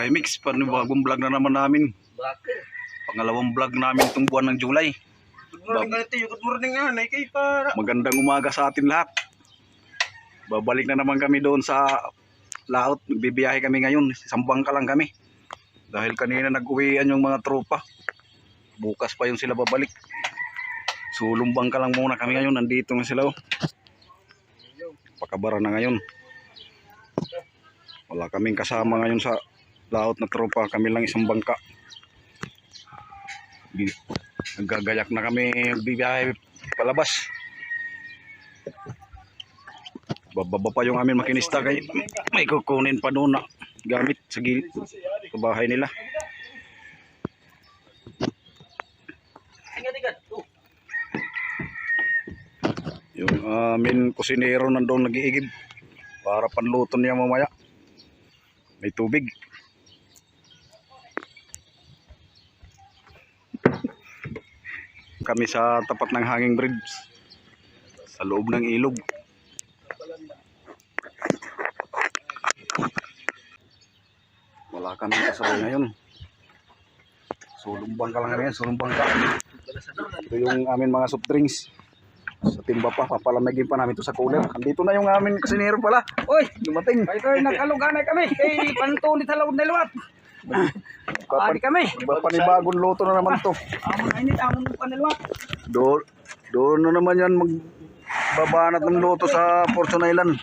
Kawaray Mix, panibagong vlog na naman namin. Pangalawang vlog namin itong buwan ng July. Good morning nga, kay para. Magandang umaga sa atin lahat. Babalik na naman kami doon sa laot. Bibiyahe kami ngayon, isang bangka lang kami. Dahil kanina nag-uwian yung mga tropa. Bukas pa yung sila babalik. Sulong bangka lang muna kami ngayon, nandito na sila. Pakabara na ngayon. Wala kaming kasama ngayon sa laot na tropa, kami lang isang bangka. Naggagayak na kami bibiyahe palabas. Bababa pa yung amin makinista kay may kukunin pa doon na gamit sa bahay nila. Yung amin kusinero nandoon nag-iigib para panluto niya mamaya. May tubig. Kami sa tapat ng hanging bridge sa loob ng ilog. Wala kami kasabay ngayon. Sulumbang ka lang ngayon, sulumbang ka. Ito yung amin mga soft drinks. Sa timba pa, papalamigin pa namin ito sa cooler. Andito na yung amin kasinero pala. Oy, dumating. Ay, nagkaluganay kami. Kay pantunit sa loob na luwat. Ari kami. Panibagong luto na naman to. Amon init, amon panilwat. Doon na naman yan magbabanat ng luto sa Fortune Island.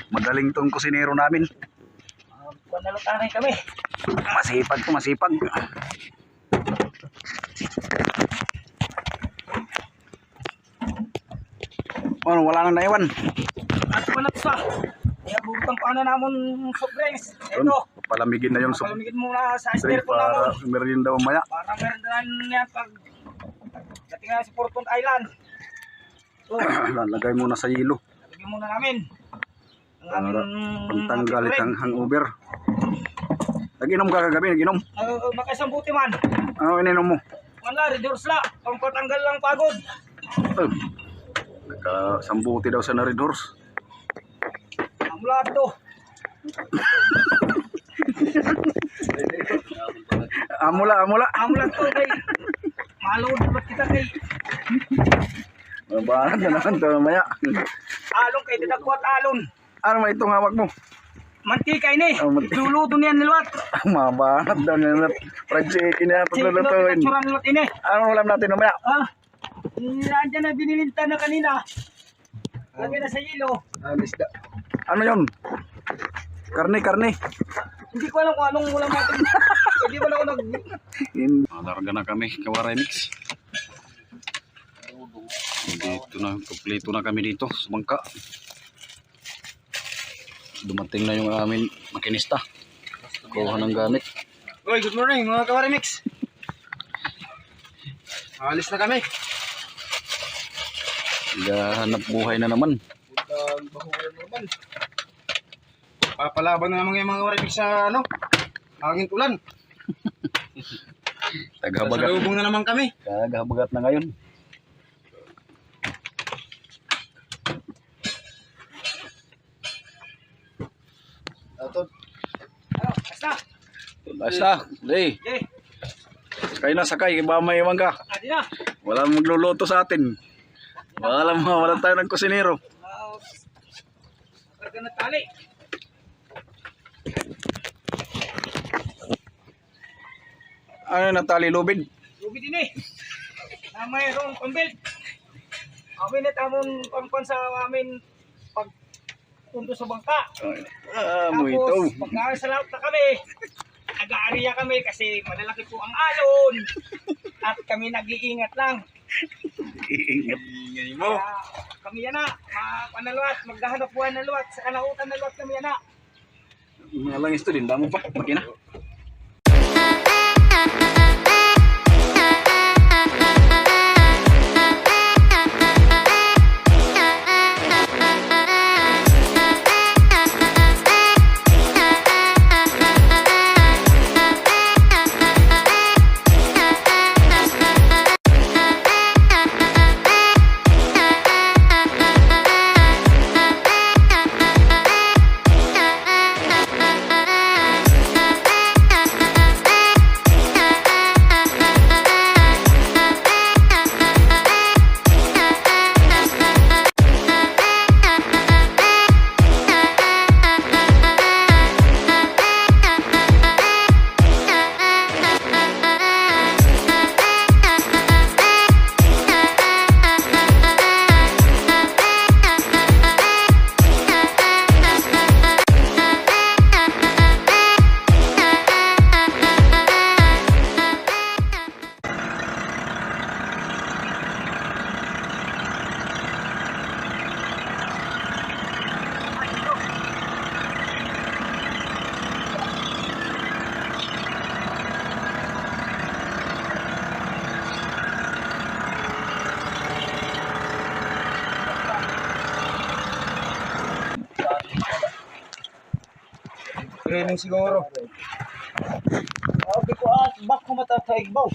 Magaling tong kusinero namin. Panalutanay kami. Masipag to, masipag. Ano, wala nang naiwan. At panat sa. Kaya butang paano namon soft drinks. Ito. Palamigin na yung soft Palamigin muna sa drink styrofoam namon. para merienda mamaya. Para merindahan niya pag dating nga sa Fortune Island. So, Lalagay muna sa hilo. lagyan muna namin. Ang Para aming pantanggal drink. itang hangover. Nag-inom ka kagabi, nag-inom. Makasambuti man. Ano ininom mo? Wala, reduce la. Pampatanggal lang pagod. Nagkasambuti daw sa na Red Horse. Ang lado. Amula. Ang lado kay. Malod ba't kita kay. Mabanat na naman ito mamaya. Alon kay didagwat alon. Ano ba itong hawak mo? Mantika ini. Oh, mantika. Luluto niyan nilwat. Mabanat daw na fried chicken na ito lulutuin. Churan nilwat ini. Ano ulam natin mamaya? Ah. Nandiyan na binilinta na kanina. Lagyan na sa hilo. Ano yun? Karne. Hindi ko alam kung anong ulam natin. Hindi ko lang ako Larga na kami, Kawaray Mix. Dito na, kompleto na kami dito sa bangka. Dumating na yung amin makinista. Kuha ng gamit. Oy, good morning mga Kawaray Mix. Alis na kami. Hanap buhay na naman. Papalaban na naman yung mga Kawaray Mix sa hangin ulan. Tagahabagat. Salubong na naman kami. Tagahabagat na ngayon. Basta, hey. Sakay na, sakay. Iba may iwan ka. Adi na. Walang magluluto sa atin. Wala tayo ng kusinero. Karga na tali. Ano na tali lubid? Lubid din eh. Na mayroong pambil. Amin na tamon pampan sa amin pag punto sa bangka. Mo ito. Tapos pagka sa laot na kami, nag-aariya kami kasi malalaki po ang alon. At kami nag-iingat lang. Iingat. Kaya kami yan na, panalwat, maghahanap buhay na luwat, sa kanautan na luwat kami yan na. Mga langis to din, damo pa. Makina. training siguro. Okay ko bak ko matataig baw.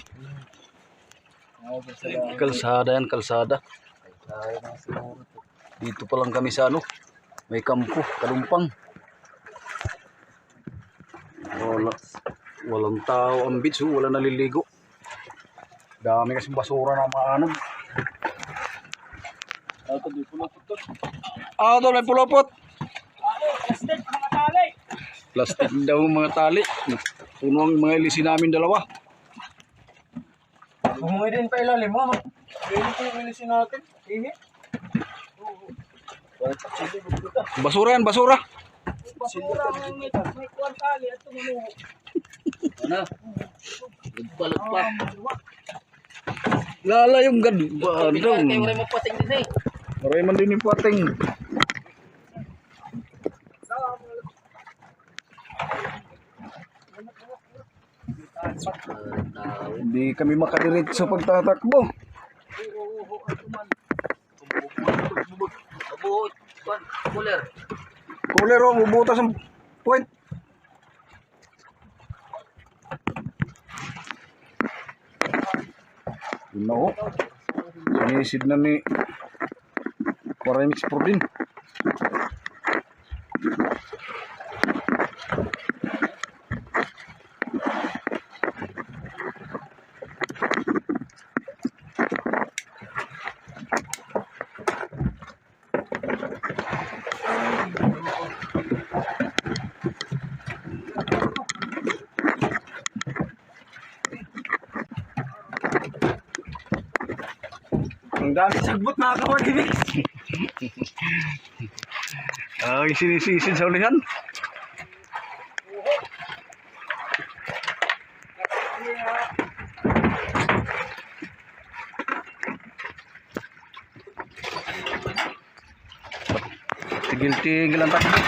Kalsada yan, kalsada. Dito pa lang kami sa ano, may kampo, Kalumpang. Walang tao ang beach, wala naliligo. Dami kasi basura na mga ano. Ito may pulupot. Plastic mga tali. Plastic daw mga tali. Puno ang mga ilisi namin dalawa. Humungi din pa ilalim mo. Pwede ko yung ilisin natin. Ihi. Basura yan, basura. Basura ang may kuwan tali at tumunuho. Ano? Lagpa. Lala yung gadbadong. Kayo rin magpating din eh. Maray man din yung pating. Hindi kami makadiretso pagtatakbo. Mabuhot. Cooler. Kulero, bubutas ang puwet. Yun na oh. Sinisid na ni Paramix Pro din. Ang dami sagbot mga kawaginig. Ay, sinisisid sa ulihan. Tigil-tigil ang takbo.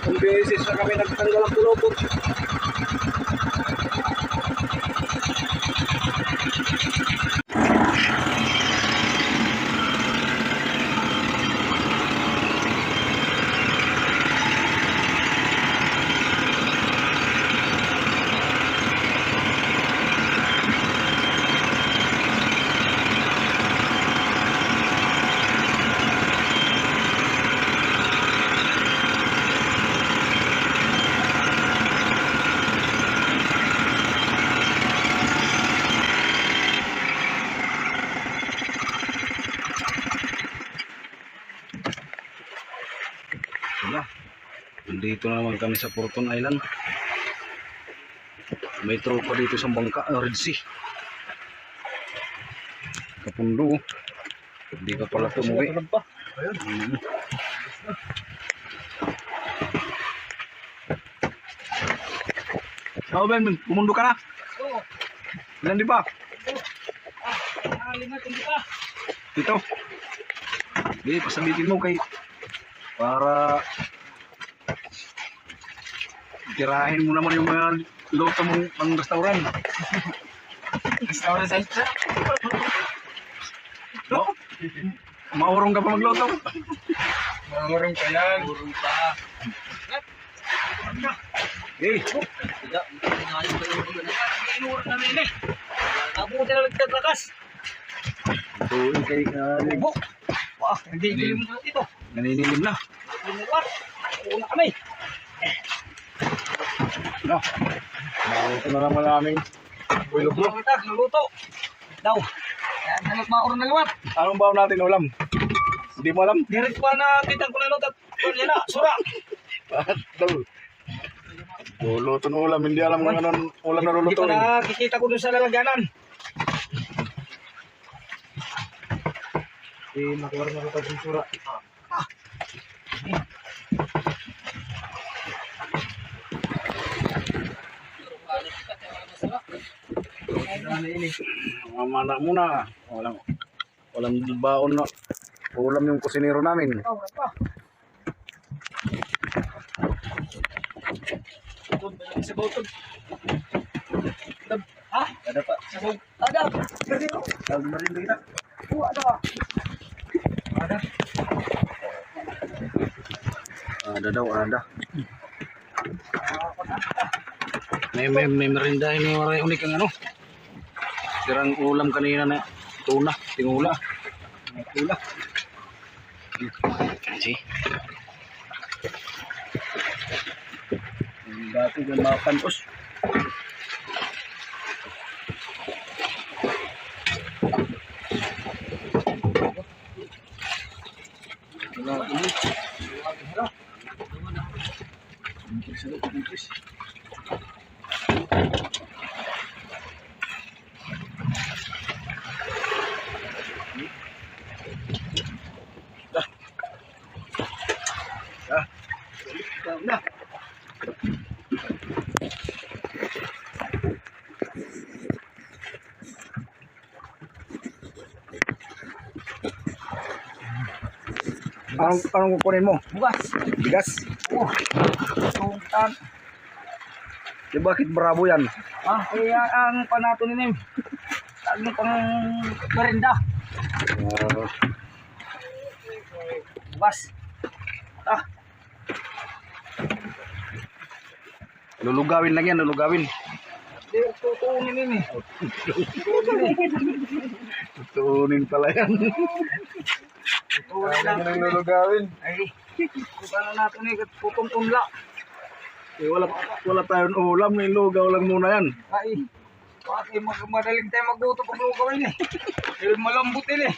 Kung beses na kami nagtanggal ang pulupot. Wala. Nandito na naman kami sa Porton Island. May tropa dito sa bangka, Red Sea. Kapundo. Hindi ka pala tumuwi. Oh, Ben, pumundo ka na. Oo. Ilan di ba? Lima tinggi pa. Dito. Hindi, pasabitin mo kay para tirahin mo naman yung mga luto mong pang restaurant. Restaurant sa isa. No? Maurong ka pa magluto. Mangurong ka yan. Burong pa. Eh, Tidak. Ngayon pa yung ulo na. Inuro namin eh. Abuti na nagtaglakas. tuloy kay Libo. Wah, hindi dilim na dito. naninilim na. Limulat. Una kami. No. Maluto na naman namin. Luto kita, luto. Daw. Kaya hanap mauro na liwat. Anong baon natin ulam? Hindi mo alam? Direct pa na kitang ko na lutot. Yan na, sura. Daw. Luluto ng ulam, hindi alam kung anong ulam na Hindi pa lulutuin. nakikita ko dun sa lalagyanan. Makuha na ko yung sura. Mamana muna. Walang baon na ulam yung kusinero namin. Oh, wala pa. Sa botog. Ha? Ada pak. Ada. Lagi merinda kita. Ada. Ada. Ada daw, ada. May merinda ini orang unik ang ano. Sirang ulam kanina na tuna, tingula. Tula. Kasi. Dati yung mga pantos. Na. Anong kukunin mo? Bukas. Bigas? Tungtan. Di bakit bravo yan? Kaya ang panato ni Nim. Ano pang merinda. Bukas. Lulugawin lang yan, lulugawin. Di, tutuunin Nim eh. Tuunin pala yan. Tutuunin lang. Ang lulugawin. Ay, kung ano natin eh, putong punla. Eh, wala tayong ulam, may lugaw lang muna yan. Ay, bakit madaling tayo magluto pag lugawin eh. Dahil malambot din eh.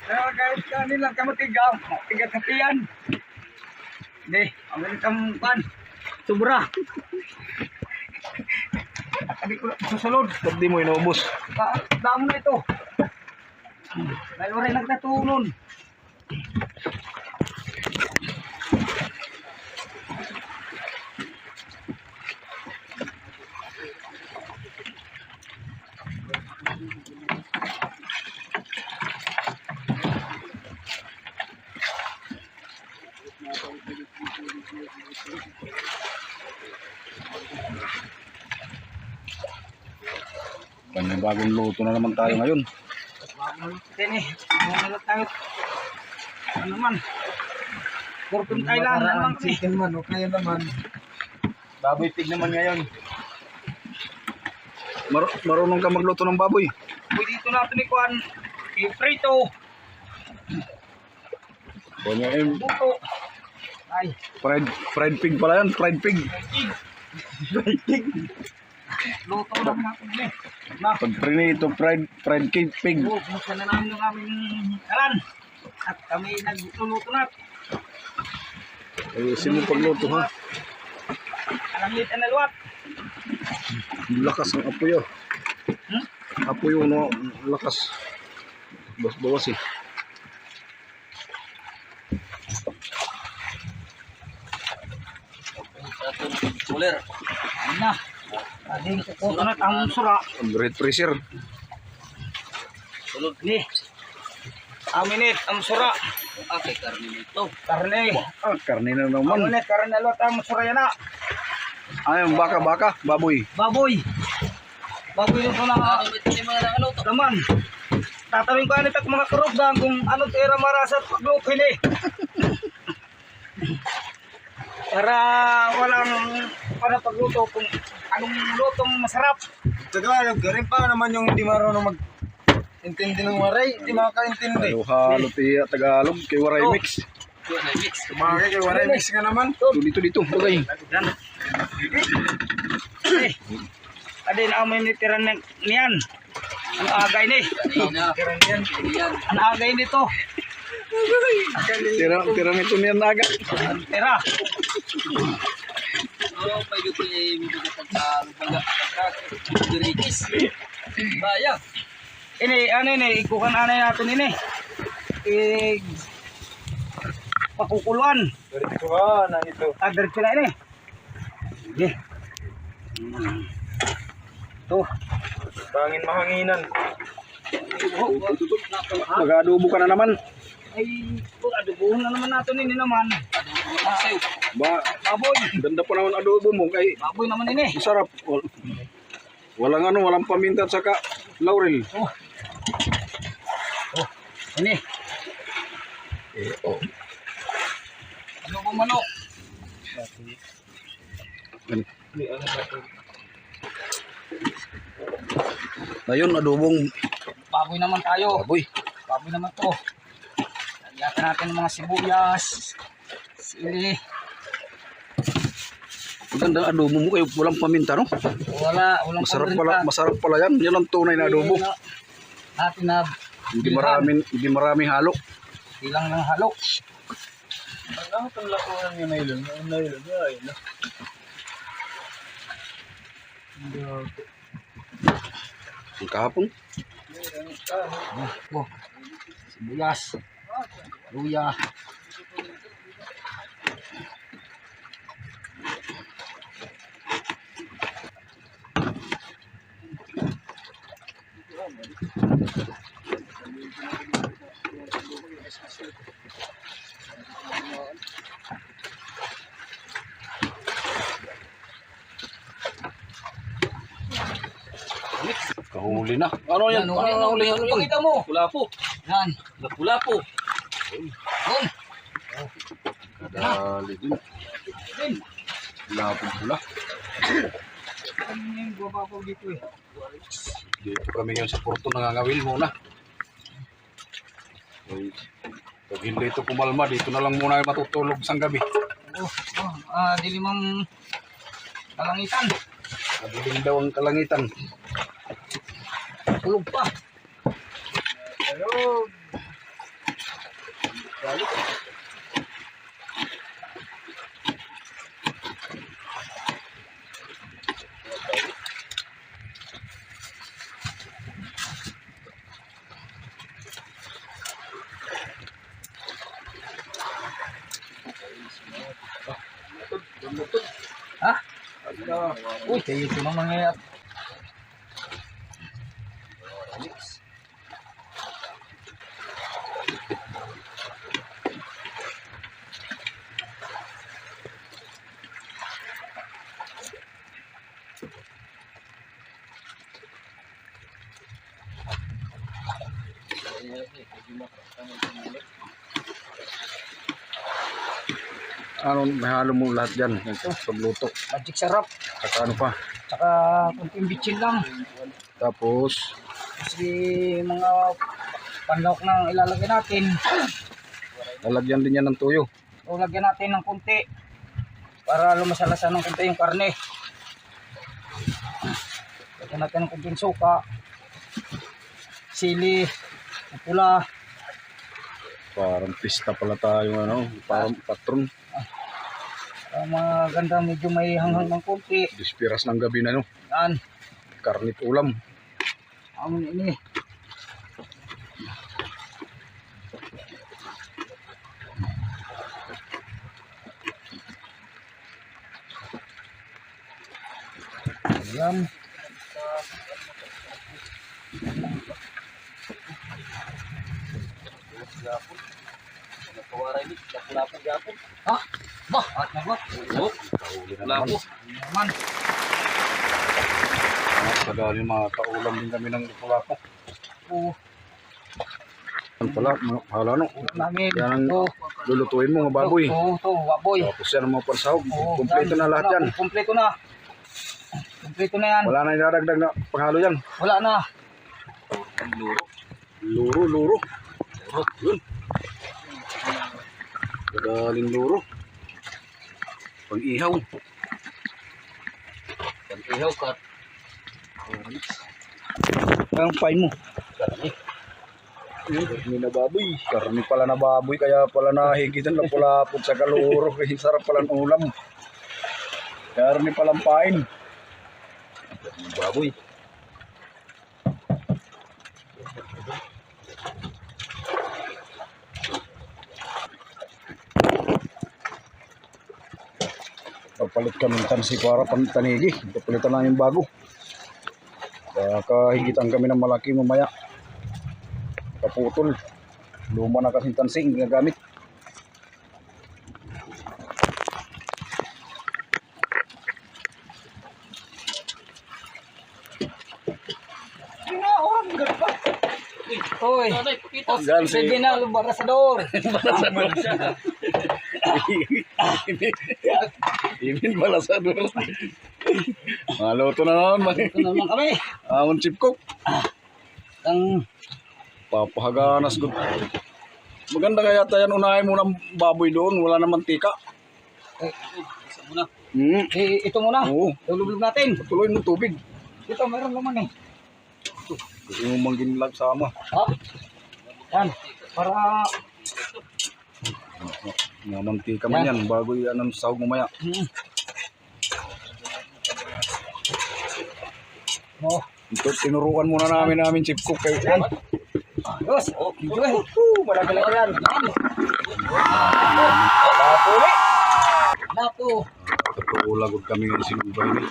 Kaya kahit kanila ka matigaw, matigat na tiyan. Hindi, ang galit ang pan. Sobra. Sabi ko lang, susunod. Ba't di mo inuubos? Damo na ito. Dahil rin nagtatunon. May bagong luto na naman tayo ngayon. Yan eh, mga tayo. Ano man. Kurpin Thailand naman kasi. Chicken man, o kaya naman. Baboy pig naman ngayon. Marunong ka magluto ng baboy. Uy, dito natin ni Juan. Prito. Buto. Ay, Fried pig pala yan, fried pig. pig. Luto lang natin eh. Pag prinito, fried pig. Buksan na namin ng aming kalan. At kami nagluluto na. Ayusin mo pagluto ha. Alamit ang naluwat. Lakas ang apoy oh. Apoy no, lakas. Bawas eh. Cooler. Ayun na. Ading kukuto na ang sura. Red freezer. Tulog. Ni. Aminit ang sura. Okay, karne nito. Karne. Karne na naman. Aminit karne na luwat ang sura yan na. Ay, baka, baboy. Baboy. Baboy yung suna nga. Ano ito yung mga nakaluto? Laman. Tatawin ko anit at mga karugdang kung ano tira marasat pagluto eh. Para para pagluto kung anong lutong masarap. Tagalog, rin pa naman yung hindi marunong mag-intindi ng waray. Hindi makakaintindi. Halo tiya Tagalog kay waray mix. Kumagay kay waray mix ka naman. Dito. Okay. Yan. Adin amin ni tiran niyan. Ang agay ni. Ang agay nito. Tira nito niyan naga. Tira. Oh, pwede ko yung mga Baya. Ini ano ini ikukan anay natin ini. Pakukuluan. Diretso ka na ito. Diretso na ini. Sige. Tuh. Bangin mahanginan. Mag-adobo ka na naman. Ay, adobohon na naman natin ini naman. Baboy. Ganda pa naman adobo mo kay Baboy naman ini. masarap. Walang ano, walang paminta at saka laurel. Oh. Oh, ini. Oh. Ano kung manok? Yan. Ngayon, adobong Baboy naman tayo. baboy. Baboy naman to. Lagyan natin ng mga sibuyas. Sili. Maganda adobo mo kayo, walang paminta, no? Walang Masarap pala yan. Yan ang tunay na adobo. Natin na Hindi maraming halo. bilang ng halo. Ano itong lakuhan niya na ilon? Ay, no? Ang kahapon. Oh, sibuyas. Luya. Kahuli na. Ano yan? Ano nahuli? Ano yung kita mo? Pula po. Yan. Pula po. Yun. Kadali din. Yun. Pula po pula. Ano yung bababaw dito eh? Dito kami ngayon sa Porto, nangangawil muna. Pag hindi ito pumalma, dito na lang muna matutulog sang gabi. Dilimang kalangitan. Madilim daw ang kalangitan. Tulog pa. Hello. Ha? Uy, kayo ito naman ngayon. Ano, may halo mo lahat dyan. Ito, pagluto. Magic sarap. Saka ano pa. Tsaka kunting bitchin lang. Tapos, Kasi mga panlawak na ilalagay natin. lalagyan din yan ng tuyo. O lagyan natin ng kunti. Para lumasalasan ng kunti yung karne. Lagyan natin ng kunting suka. Sili. Pula. Parang pista pala tayo, ano, parang patron. Maganda medyo may hanghang ng kunti. Dispiras ng gabi na, no. Yan. Karnit ulam. Amin ini. Ayan. Ha? Bah, at na ba? Kahuli na naman. Naman. Kadali mga kaulam din kami ng pulapo. Oo. Yan pala, hala no. Namin. Yan ang Oo. lulutuin mo, mga baboy. Oo, baboy. Tapos yan ang mga pansahog. Oo, Kompleto na lahat yan. Kompleto na. Kompleto na yan. Wala na idadagdag na panghalo yan. Wala na. Luro. Luro. Yun. Kadaling luro. Pang-ihaw. Pag-ihaw ka. Ang pain mo. Karni na baboy. Karni pala na baboy. Kaya pala nahigitan na pulapot sa kaluro. Kaya sarap pala ng ulam. Karni palang pain. Karni baboy. Papalit kami ng tansi para pantanigi. Papalitan na yung bago. Kahigitan kami ng malaki mamaya. Kaputol. Luma na kasing tansing ginagamit. Hoy. Gan si Sige na, Barasador. Imin Balasador. Maluto na naman. Ito naman kami. Amon chip cook. Ang Papahaganas good. Maganda kaya tayo unahin mo ng baboy doon. Wala na mantika. isa muna. Ito muna. Oo. Lulublob natin. Tuloy mo tubig. Ito, meron naman eh. Gusto mo mangginlag sama. Ha? Yan. Para Mga mantika man yan. Bago yan ang sahog mamaya. Oh. Ito, tinuruan muna namin chip cook. Kay, Ayos. Okay. Malagala yan. Lapo. Ulagod kami ng sinubay ni.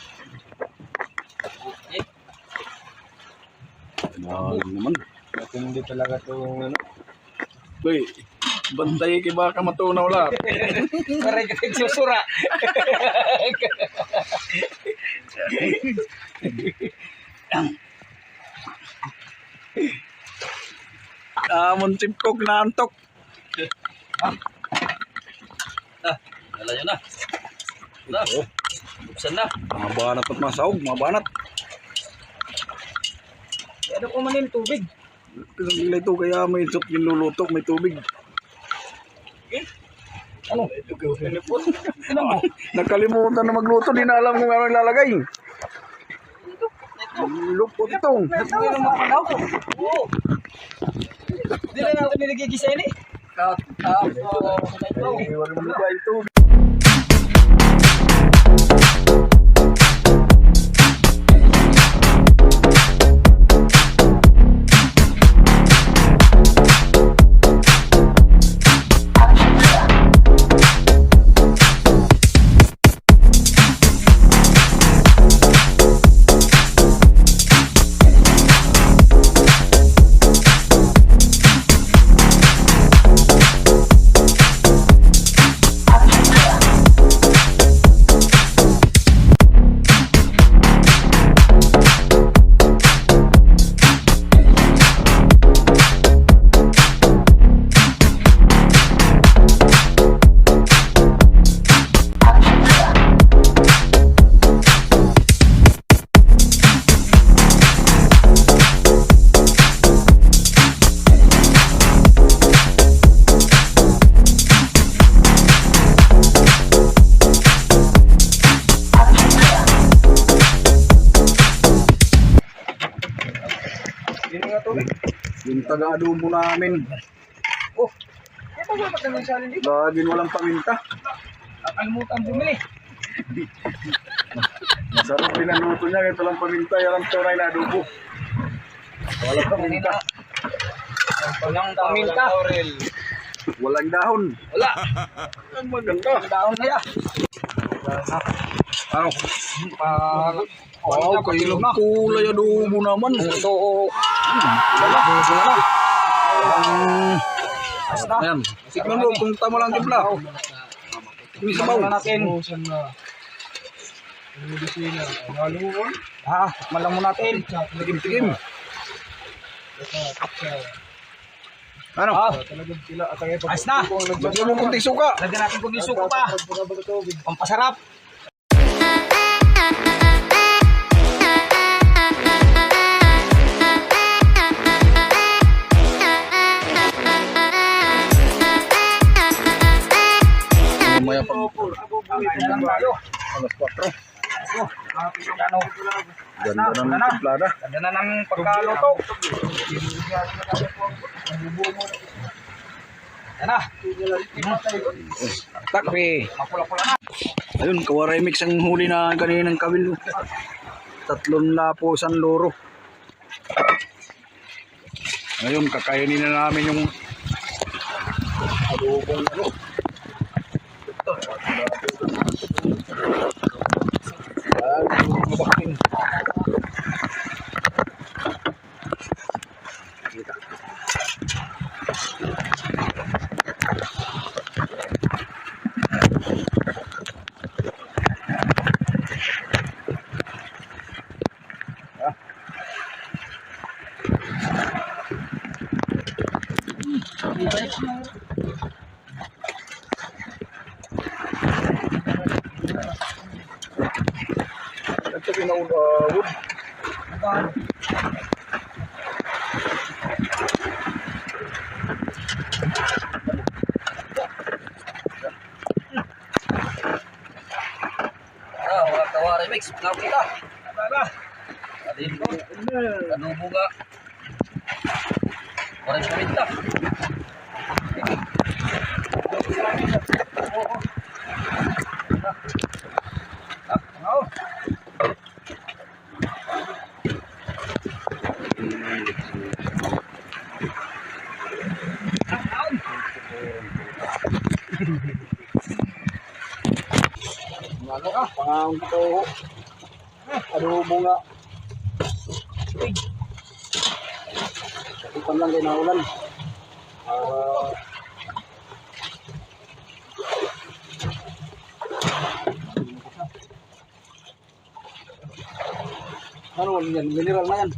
Naman. Hindi talaga itong ano. Boy, bantay kay baka matunaw lahat. Maray ka susura. Amon chip cook na antok. Dala nyo na. Buksan na. Mga banat at mga sahog, mga banat. Ano ko man yung tubig? Pinagilay ito kaya may soup yung luluto, may tubig. Ano? Ano mo? Nakalimutan na magluto, di na alam kung ano ilalagay. Lupot ito. Ito yung mga ko. Oo. Hindi na natin nilagigisa yun eh. Wala mo ba ito? Yung taga-adobo namin. Oh. Ito ba ito ng challenge dito? Laging walang paminta. Nakalimutan bumili. Masarap pinaluto niya, ito lang paminta, yan ang tunay na adobo. Walang paminta. Walang paminta. Walang dahon. Wala. Ang maganda. Ang daon na yan. Ano? Pag Kayo lang kulay adobo naman. ito. Ayan. Signan mo kung tama lang timpla. May sabaw. natin. Malang mo natin. Tikim-tikim. Ano? Ayos na. Lagyan mo kunting suka. Lagyan natin kung suko pa. Pampasarap. Mamaya pag Kaya lang tayo. alas 4. Ano? Ganda na ng templada. Ganda na ng pagkaluto. Yan na. Takpi. Mapula-pula na. Ayun, kawaray mix ang huli na kaninang kawil. 3 lapo, 1 loro. Ngayon, kakainin na namin yung adobong ano. Mabakin. laud-laud. Mga kawari mix, kenapa kita? Tara. Tadi itu, aduh bunga. Orang pemerintah. Oh. Ano ka? Pangahon ko. Aduh bunga. Ipan lang kayo na ulan. Ano yan? Mineral na yan.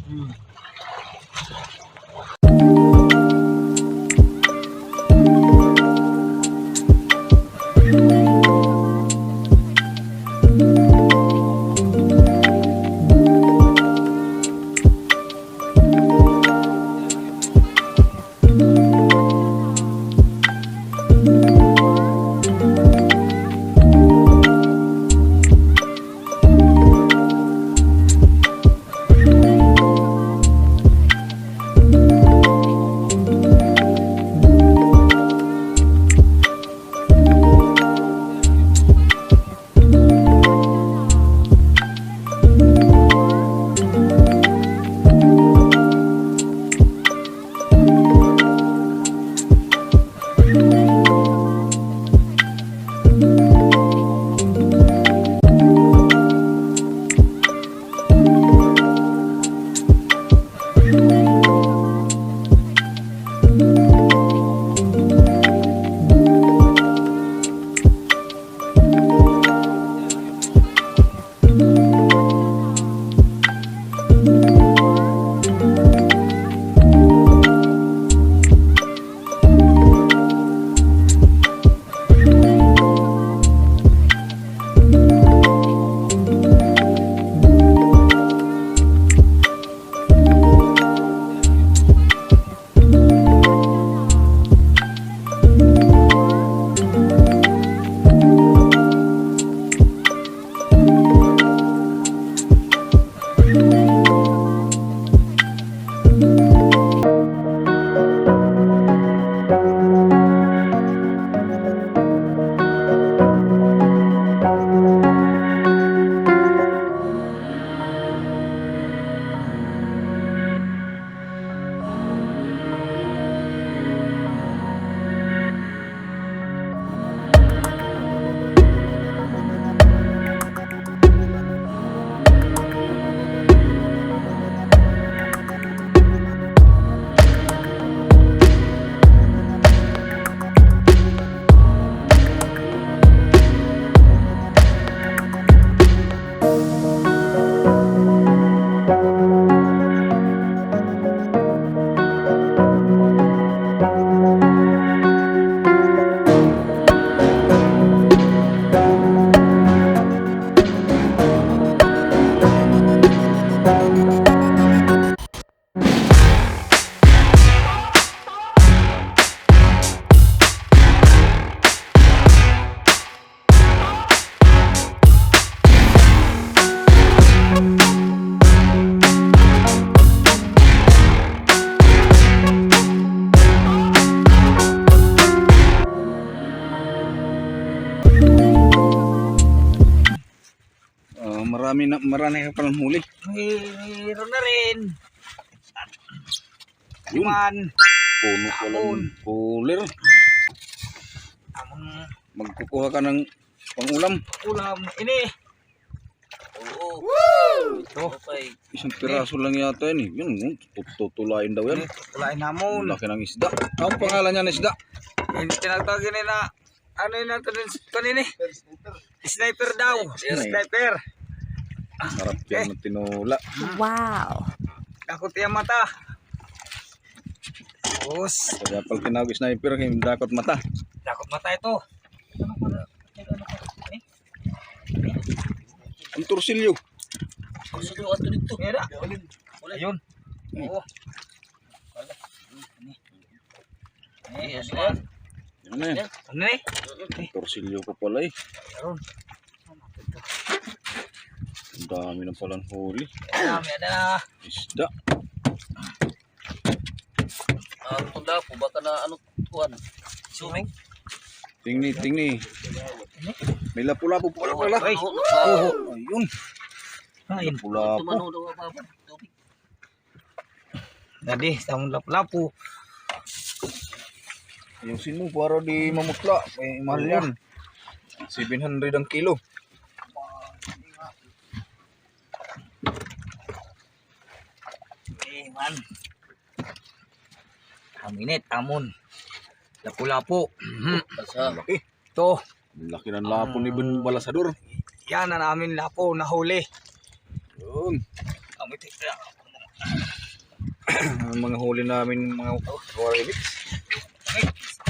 Marami ka palang huli. Mayroon na rin. Yun. Man. Puno ko lang cooler. Among Magkukuha ka ng pangulam. ulam. Ini. Ito. Okay. Isang piraso lang yata yan eh. Yun, tutulain daw yan. Tulain Ang namon. laki ng isda. Ang pangalan niya ng isda? Hindi tinatawagin nila. Ano yun natin kanini? Sniper daw. Sniper. Sarap yan ng tinula. Wow. Dakot yung mata. Tapos, Kaya pag tinawag sniper, hindi dakot mata. dakot mata ito. Ang tursilyo. ato dito. Kaya na. Ayun. Oo. Ano yan? Ano yan? Ano eh? Torsilyo ko pala eh. Ayun. Ang dami na palang huli. Dami na. Isda. Tunda po, baka na ano, tuwan. Suming. Tingni. May lapu-lapu pala pala. Ay. Oh, ayun. Ayun. Lapu-lapu. Tumano daw apa. Tadi, tamon lapu-lapu. Ayusin mo para di mamutla. May mahal yan. 700 ang kilo. Man. Aminit, tamon. Lapu-lapu. Basa. Laki. Ito. Laki ng lapo ni Ben Balasador. Yan na namin lapo na huli. Yun. Amit. Ang mga huli namin mga warriors.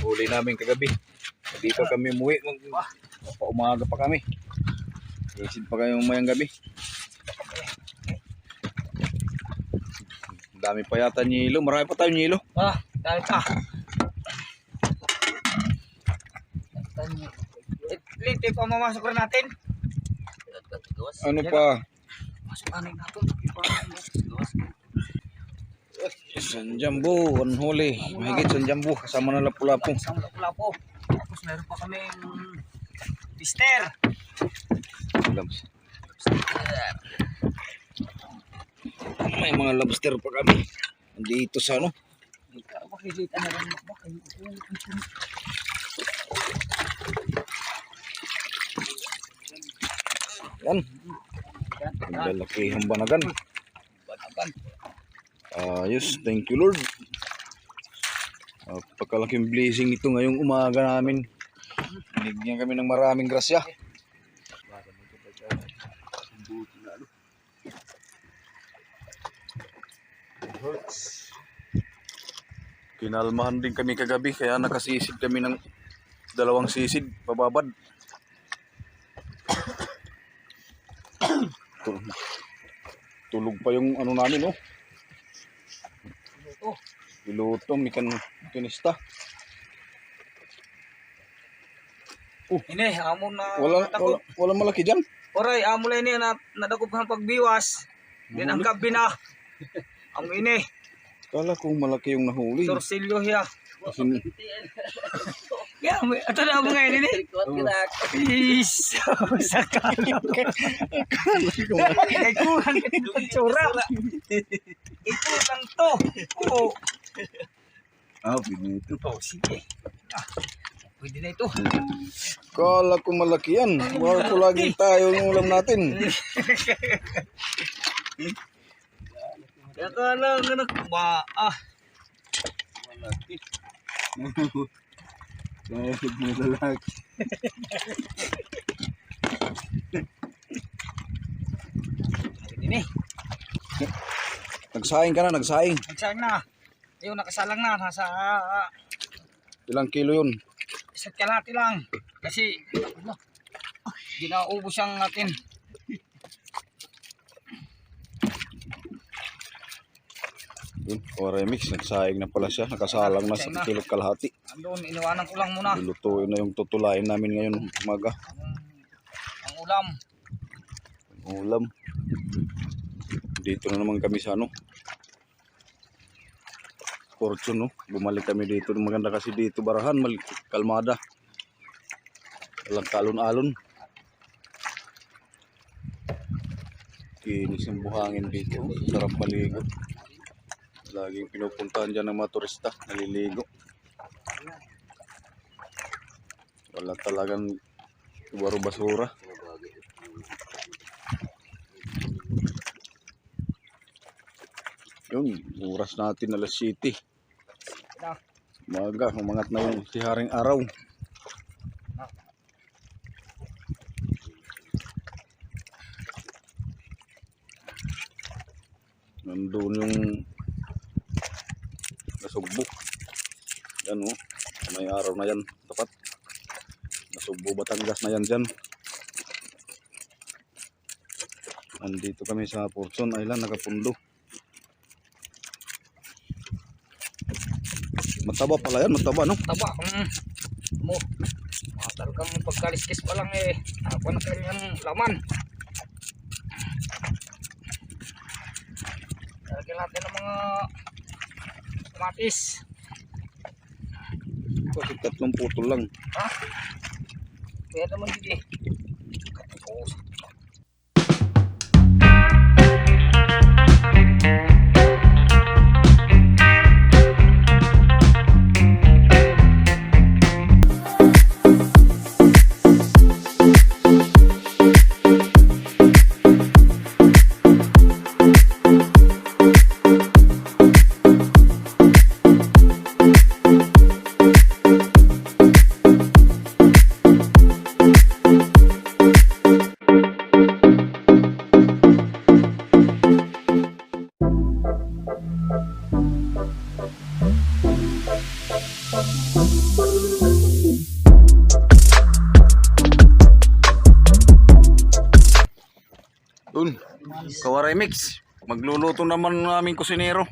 Huli namin kagabi. Hindi pa kami umuwi. Umaga pa kami. Isid pa kayo umayang gabi. Dami pa yata nyilo. Marami pa tayo nyilo. Dahil pa. Liti pa mamasok rin natin. Ano pa? Masuk anin natin. Isang jumbo. Ang huli. Mahigit isang jumbo. Kasama na lapu-lapu. Isang lapu-lapu. Tapos meron pa kami pister. May mga lobster pa kami. Dito sa ano? Makikita na rin. Yan. Ang lalaki ang banagan. Banagan. Ayos. Thank you Lord. Pagkalaking blessing ito ngayong umaga namin. Binigyan kami ng maraming grasya. Kinalmahan din kami kagabi kaya nakasisid kami ng 2 sisid bababad. Tulog pa yung ano namin oh. Piloto, mekanista. Ini, amon na Wala malaki dyan. Oray, amo lang ini na nadakop ang pagbiwas. Din ang gabi na. Ang ini, Kala kong malaki yung nahuli. torsilyo hiya. Kasi Ya, ato na mo ngayon ini. Is, sakalo. Ay kuhan ang tsura. Ikulang to. Oo. pinito. Oh, sige. Pwede na ito. Kala ko malaki yan. Wala ko laging tayo yung ulam natin. Ya ka lang anak ba Malaki. Ini. Nagsaing ka na, nagsaing. Nagsayang na. Ayun, nakasalang na. Nasa Ilang kilo yun? isa't kalahati lang. Kasi, ginaubos ang atin. Yun, remix. Nagsaing na pala siya. Nakasalang na sa kilot kalahati. Andun, iniwanan ko lang muna. Nilutuin na yung tutulain namin ngayon umaga. Ang ulam. Ulam. Dito na naman kami sa ano. Fortune, no? Bumalik kami dito. Maganda kasi dito barahan, kalmada. Walang kalon-alon. Kinis yung buhangin dito. Sarap maligo. Laging pinupuntahan dyan ng mga turista. Naliligo. Wala talagang baro basura. Yun, oras natin alas 7. Umaga, umangat na yung siharing araw. Nandun yung nasugbo. Yan oh, may araw na yan, tapat. Nasugbo Batangas na yan dyan. Andito kami sa Porson Island, nakapundo. Mataba pala yan, mataba no? Taba. Mo. Talagang pagkaliskis pa lang eh. Ako na kanyang laman. Lagyan natin ng mga kamatis. Kasi 3 putol lang. Ha? Kaya naman hindi. Oh, Dun, Kawaray Mix. Magluluto naman ng aming kusinero.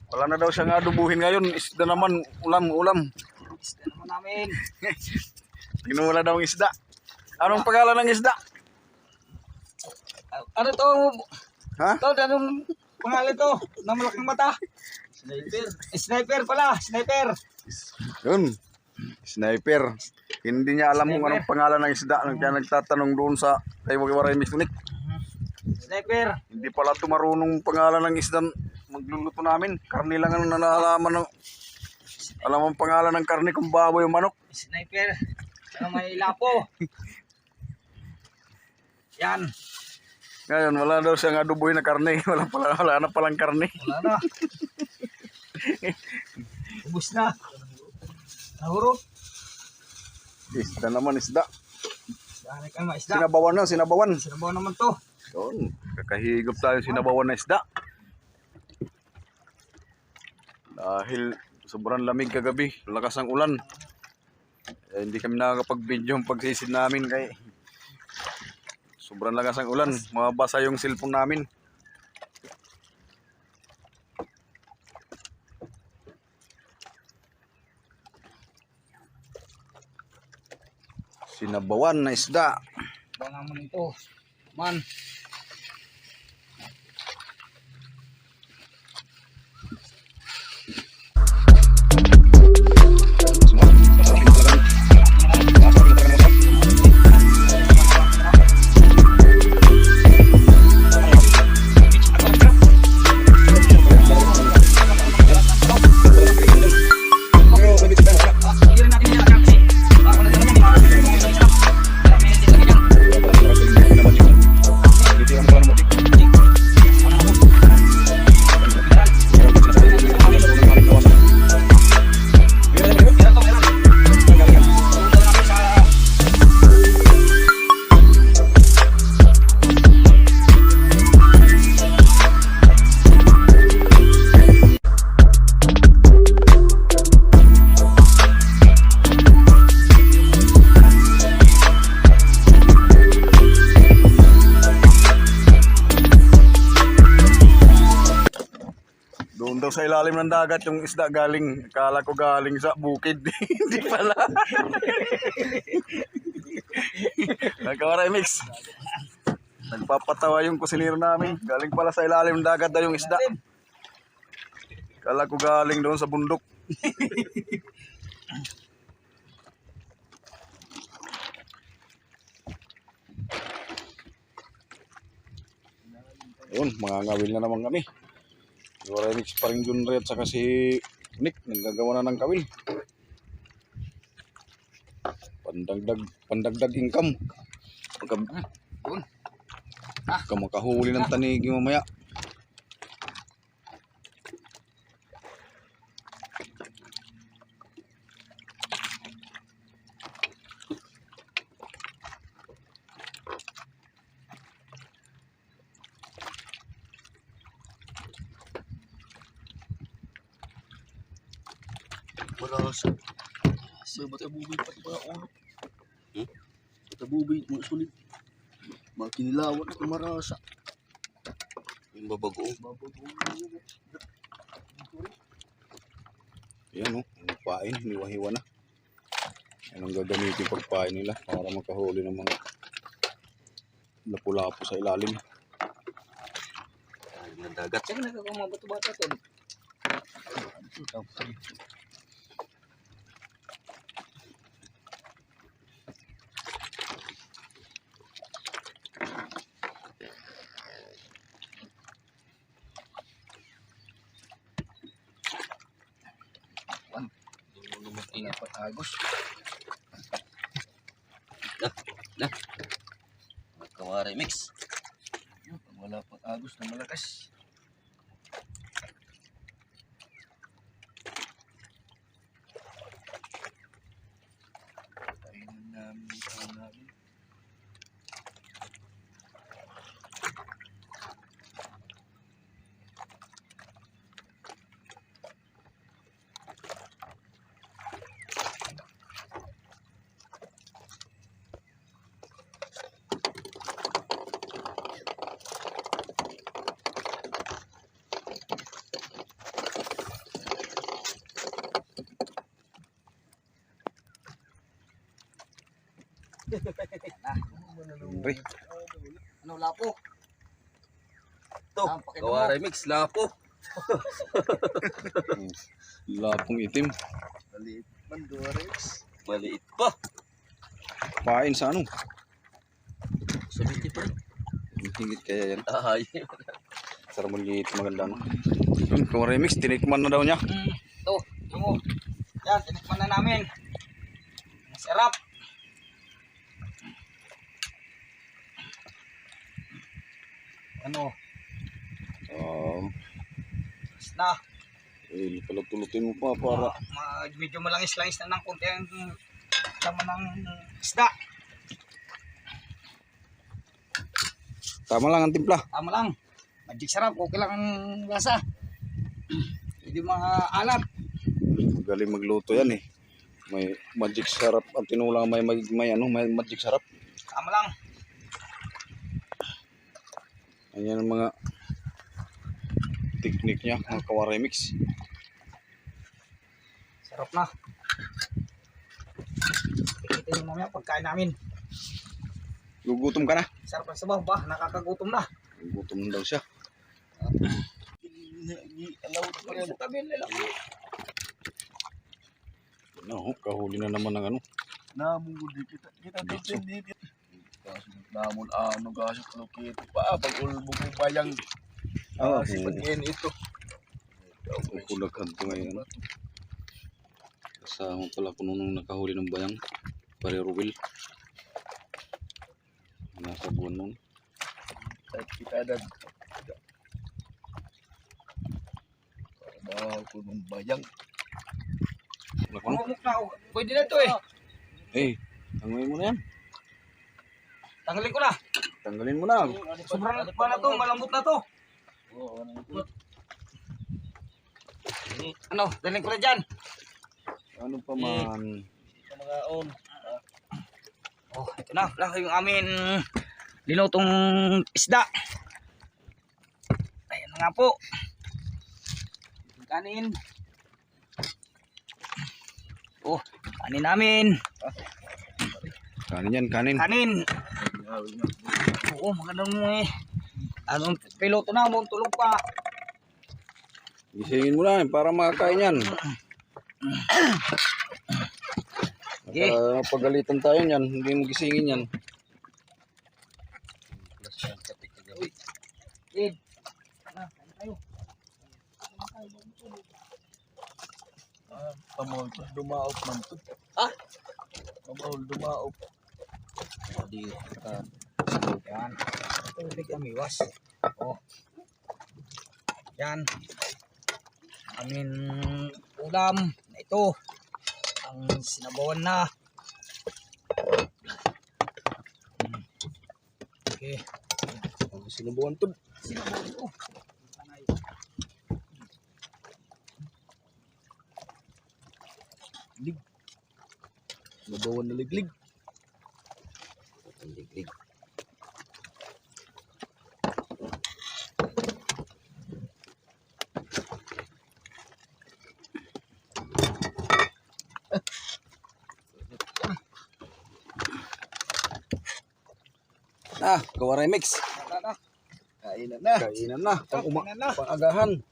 Wala na daw siyang adubuhin ngayon. Isda naman, ulam. isda naman namin. Tinula daw ang isda. Anong pangalan ng isda? Ano to? Ha? Ito, anong pangalan to? Na malaking mata? Sniper. Sniper pala, sniper. Yun. Sniper. Hindi niya alam kung anong pangalan ng isda. Kaya nagtatanong doon sa kay Kawaray Mix ulit. Sniper. Hindi pala tumarunong pangalan ng isda magluluto namin. Karni lang ang nalalaman ng... Alam ang pangalan ng karni kung baboy o manok. Sniper. Saka may lapo. Yan. Ngayon, wala daw siyang aduboy na karni. Wala na palang karni. Wala na. Ubus na. Nahuro. Isda naman, isda. Dahil ka mga isda. Sinabawan na, sinabawan. Sinabaw naman to. Yun, kakahigop tayo sinabawan na isda. Dahil sobrang lamig kagabi, lakas ang ulan. Hindi kami nakakapag-video ang pagsisid namin kay sobrang lakas ang ulan. Mabasa yung cellphone namin. Sinabawan na isda. Ba naman ito. Man. Doon daw sa ilalim ng dagat yung isda galing. Akala ko galing sa bukid. Hindi pala. Nagkawaray Mix. Nagpapatawa yung kusinero namin. Galing pala sa ilalim ng dagat daw yung isda. Akala ko galing doon sa bundok. Yun, mga ngawil na naman kami. Kawaray Mix pa rin Jun Red saka si Nick. Naggagawa na ng kawil. Pandagdag income. Pagka makahuli ng tanigi mamaya. Marasa. Sa batabubay pati ba ulo? Batabubay, mga sulit. Mga kinilawan at marasa. Babago. Yan oh, yung pain, hiwa-hiwa na. Yan ang gagamitin pagpain nila para makahuli ng mga lapu-lapu sa ilalim. Ay, ng dagat. Saan nagkakang mga bato-bato to? Ingat pa Agos. Na. Magkawari mix. Wala pa Agos na malakas. Ayun namin. Pre, Ano, lapo? To, Pakita mo. kawari mix, lapo. lapong itim. Maliit man, kawari mix. Maliit pa. Pain sa ano? Sabiti pa. Hingit kaya yan. Ay. Sarap maliit, maganda no. Yun, kung remix, tinikman na daw niya. Ito, ito mo. Yan, tinikman na namin. Sarap. Ano? Na. Palut-tulutin mo pa para Medyo malangis-langis na ng konti ang laman ng isda. tama lang ang timpla. Tama lang. Magic sarap. Okay lang ang lasa. Hindi mga alat. Magaling magluto yan eh. May magic sarap ang tinulang may magic sarap. Tama lang. Ayan ang mga technique niya, mga kawari mix. Sarap na. Ikitin mo mamaya pagkain namin. Gugutom ka na. Sarap na sabaw ba? Nakakagutom na. Gugutom na daw siya. Sa tabi nila. No, kahuli na naman ng ano. Namuli kita dito. Namun ano gasok lo kito pa pag ulbog mo bayang si pagkain ito. Kulaghan to ngayon. Kasama pala ko nung nakahuli ng bayang. Pare Ruel. Nasa buwan nun. Kita ada ko ng bayang. Ano? Mamuk na. Pwede na to eh. Eh, tanggalin mo na yan. Tanggalin ko na. Tanggalin mo na. Sobrang pa na to. Malambot na to. Ano? Dalhin ko na dyan. Ano pa man. Mga on. Oh, ito na. Wala yung amin linutong isda. Ayan na nga po. Kanin. Oh, kanin namin. Kanin yan, kanin. Kanin. Oo, magandang mo eh. Anong piloto na mo, tulog pa. Gisingin mo na para makakain yan. Okay. Pagalitan tayo yan, hindi mo gisingin yan. Ed. Na, kain tayo. Pamahol dumaop man to. Pamahol dumaop. Di ka. Yan. Tubig amiwas. Oh. Yan. Amin ulam na ito. Ang sinabawan na. Okay. Sinubuan to. Sinabawan ito. Nabawan na liglig. Liglig. Kawaray mix. Kainan na. Kainan na. Kainan na. Pang-agahan.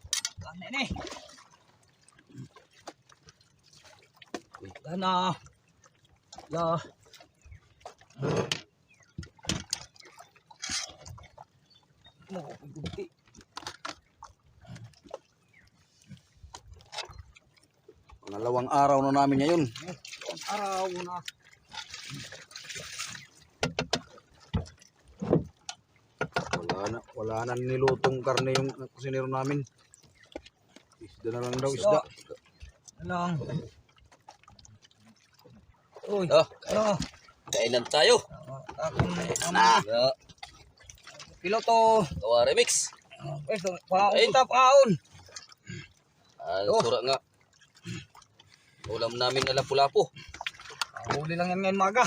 Nene. Dana. La. Mo, gugti. Pangalawang araw na namin ngayon. Araw na. Wala na nilutong karne yung kusinero namin. Isda na lang daw, isda. Lang. Uy. Oh, kainan tayo. Akong na. Piloto. Kawaray mix. Pwesto, paunta paun. Sura nga. Ulam namin na lapu-lapu. Huli lang yan ngayon maga.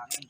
hangin.